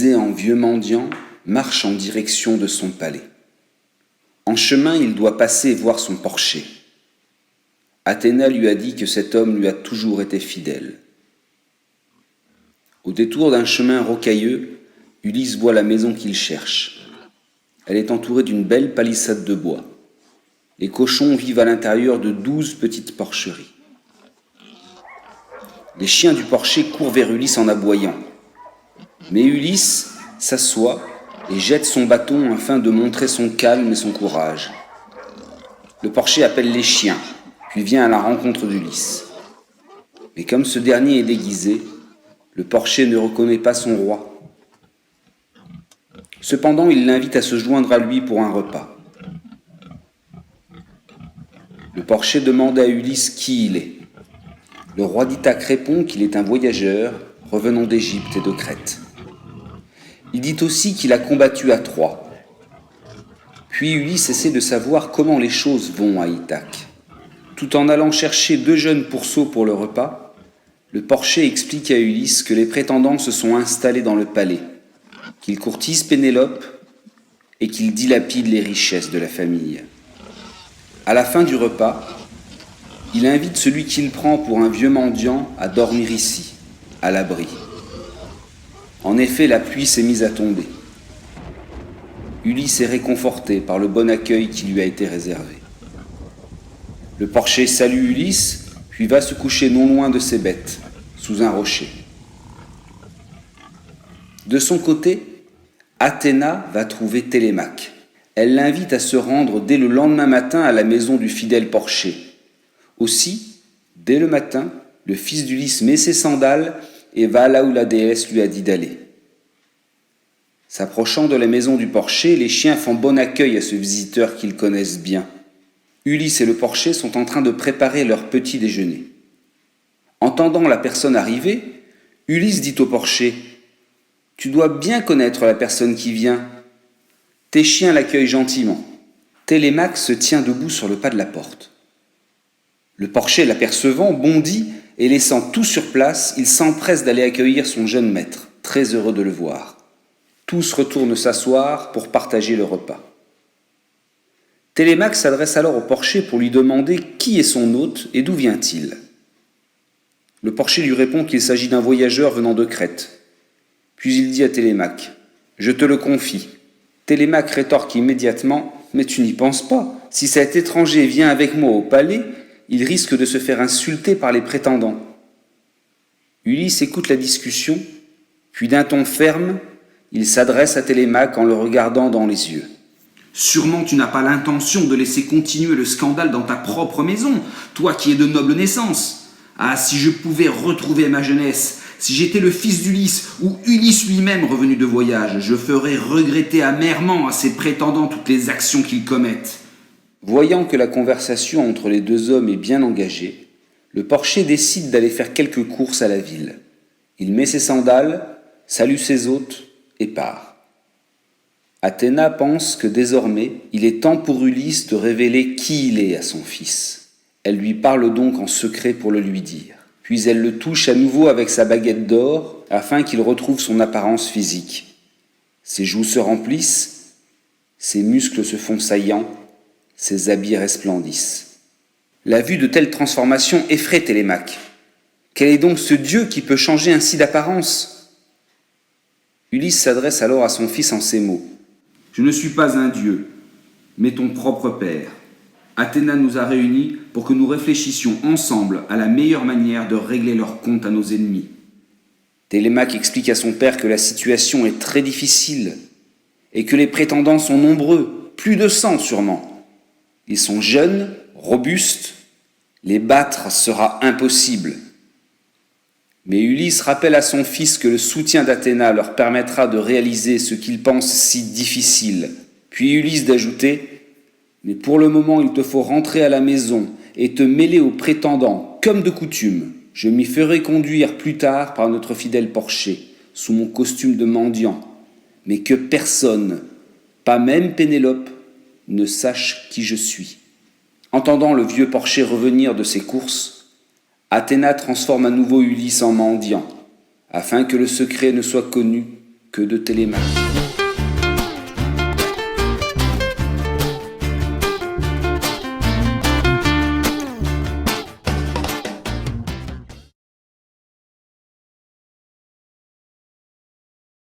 déguisé en vieux mendiant, marche en direction de son palais. En chemin, il doit passer voir son porcher. Athéna lui a dit que cet homme lui a toujours été fidèle. Au détour d'un chemin rocailleux, Ulysse voit la maison qu'il cherche. Elle est entourée d'une belle palissade de bois. Les cochons vivent à l'intérieur de 12 petites porcheries. Les chiens du porcher courent vers Ulysse en aboyant. Mais Ulysse s'assoit et jette son bâton afin de montrer son calme et son courage. Le porcher appelle les chiens, puis vient à la rencontre d'Ulysse. Mais comme ce dernier est déguisé, le porcher ne reconnaît pas son roi. Cependant, il l'invite à se joindre à lui pour un repas. Le porcher demande à Ulysse qui il est. Le roi d'Ithaque répond qu'il est un voyageur revenant d'Égypte et de Crète. Il dit aussi qu'il a combattu à Troie. Puis Ulysse essaie de savoir comment les choses vont à Ithaque. Tout en allant chercher 2 jeunes pourceaux pour le repas, le porcher explique à Ulysse que les prétendants se sont installés dans le palais, qu'ils courtisent Pénélope et qu'ils dilapident les richesses de la famille. À la fin du repas, il invite celui qu'il prend pour un vieux mendiant à dormir ici, à l'abri. En effet, la pluie s'est mise à tomber. Ulysse est réconforté par le bon accueil qui lui a été réservé. Le porcher salue Ulysse, puis va se coucher non loin de ses bêtes, sous un rocher. De son côté, Athéna va trouver Télémaque. Elle l'invite à se rendre dès le lendemain matin à la maison du fidèle porcher. Aussi, dès le matin, le fils d'Ulysse met ses sandales et va là où la déesse lui a dit d'aller. S'approchant de la maison du porcher, les chiens font bon accueil à ce visiteur qu'ils connaissent bien. Ulysse et le porcher sont en train de préparer leur petit déjeuner. Entendant la personne arriver, Ulysse dit au porcher « Tu dois bien connaître la personne qui vient. Tes chiens l'accueillent gentiment. » Télémaque se tient debout sur le pas de la porte. Le porcher, l'apercevant, bondit et laissant tout sur place, il s'empresse d'aller accueillir son jeune maître, très heureux de le voir. Tous retournent s'asseoir pour partager le repas. Télémaque s'adresse alors au porcher pour lui demander qui est son hôte et d'où vient-il. Le porcher lui répond qu'il s'agit d'un voyageur venant de Crète. Puis il dit à Télémaque « Je te le confie. » Télémaque rétorque immédiatement « Mais tu n'y penses pas. Si cet étranger vient avec moi au palais, il risque de se faire insulter par les prétendants. » Ulysse écoute la discussion, puis d'un ton ferme, il s'adresse à Télémaque en le regardant dans les yeux. « Sûrement tu n'as pas l'intention de laisser continuer le scandale dans ta propre maison, toi qui es de noble naissance. Ah, si je pouvais retrouver ma jeunesse, si j'étais le fils d'Ulysse ou Ulysse lui-même revenu de voyage, je ferais regretter amèrement à ces prétendants toutes les actions qu'ils commettent. » Voyant que la conversation entre les 2 hommes est bien engagée, le porcher décide d'aller faire quelques courses à la ville. Il met ses sandales, salue ses hôtes et part. Athéna pense que désormais, il est temps pour Ulysse de révéler qui il est à son fils. Elle lui parle donc en secret pour le lui dire. Puis elle le touche à nouveau avec sa baguette d'or afin qu'il retrouve son apparence physique. Ses joues se remplissent, ses muscles se font saillants, ses habits resplendissent. La vue de telles transformations effraie Télémaque. Quel est donc ce dieu qui peut changer ainsi d'apparence ? Ulysse s'adresse alors à son fils en ces mots. « Je ne suis pas un dieu, mais ton propre père. Athéna nous a réunis pour que nous réfléchissions ensemble à la meilleure manière de régler leur compte à nos ennemis. » Télémaque explique à son père que la situation est très difficile et que les prétendants sont nombreux, plus de 100 sûrement. Ils sont jeunes, robustes, les battre sera impossible. Mais Ulysse rappelle à son fils que le soutien d'Athéna leur permettra de réaliser ce qu'ils pensent si difficile. Puis Ulysse d'ajouter « Mais pour le moment, il te faut rentrer à la maison et te mêler aux prétendants, comme de coutume. Je m'y ferai conduire plus tard par notre fidèle porcher, sous mon costume de mendiant. Mais que personne, pas même Pénélope, ne sache qui je suis. » Entendant le vieux porcher revenir de ses courses, Athéna transforme à nouveau Ulysse en mendiant, afin que le secret ne soit connu Que de Télémaque.